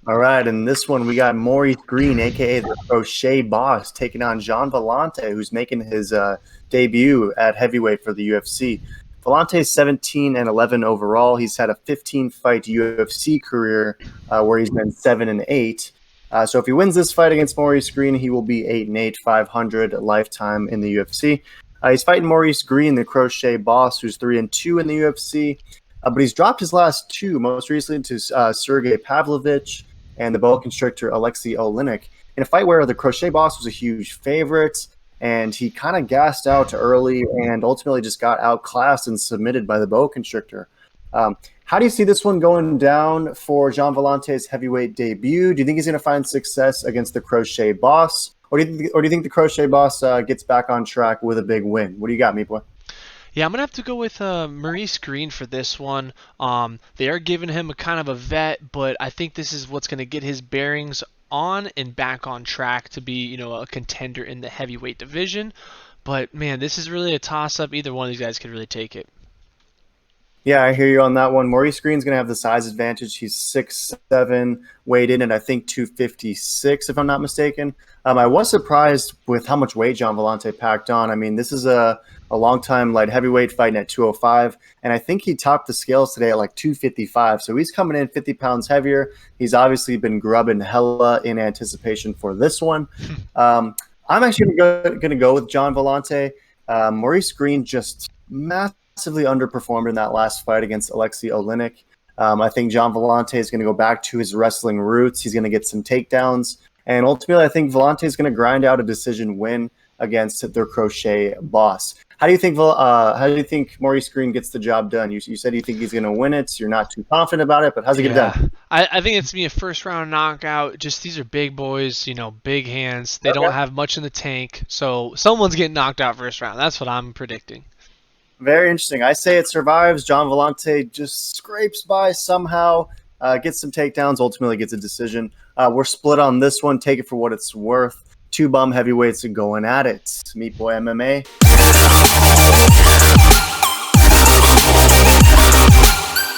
All right, in this one we got Maurice Greene, aka the Crochet Boss, taking on Gian Villante, who's making his debut at heavyweight for the UFC. Villante's 17-11 overall. He's had a 15-fight UFC career where he's been 7-8. So if he wins this fight against Maurice Greene, he will be 8-8, 500 lifetime in the UFC. He's fighting Maurice Greene, the Crochet Boss, who's 3-2 in the UFC. But he's dropped his last two, most recently to Sergey Pavlovich and the boa constrictor Alexei Oleinik, in a fight where the Crochet Boss was a huge favorite, and he kind of gassed out early and ultimately just got outclassed and submitted by the boa constrictor. How do you see this one going down for Gian Villante's heavyweight debut? Do you think he's going to find success against the Crochet Boss, or do you think the Crochet Boss gets back on track with a big win? What do you got, Meat Boy? Yeah, I'm gonna have to go with Maurice Greene for this one. They are giving him a kind of a vet, but I think this is what's gonna get his bearings on and back on track to be, a contender in the heavyweight division. But man, this is really a toss-up. Either one of these guys could really take it. Yeah, I hear you on that one. Maurice Greene's going to have the size advantage. He's 6'7", weighed in at, I think, 256, if I'm not mistaken. I was surprised with how much weight Gian Villante packed on. I mean, this is a long-time light heavyweight fighting at 205, and I think he topped the scales today at like 255. So he's coming in 50 pounds heavier. He's obviously been grubbing hella in anticipation for this one. I'm actually going to go with Gian Villante. Maurice Greene just massively underperformed in that last fight against Alexei Oleinik. I think Gian Villante is going to go back to his wrestling roots. He's going to get some takedowns. And ultimately, I think Villante is going to grind out a decision win against their Crochet Boss. How do you think Maurice Greene gets the job done? You said you think he's going to win it. So you're not too confident about it, but how's he get it done? I think it's going to be a first-round knockout. Just these are big boys, big hands. They don't have much in the tank. So someone's getting knocked out first round. That's what I'm predicting. Very interesting. I say it survives. Gian Villante just scrapes by somehow, gets some takedowns, ultimately gets a decision. We're split on this one. Take it for what it's worth. Two bum heavyweights going at it. Meat Boy MMA.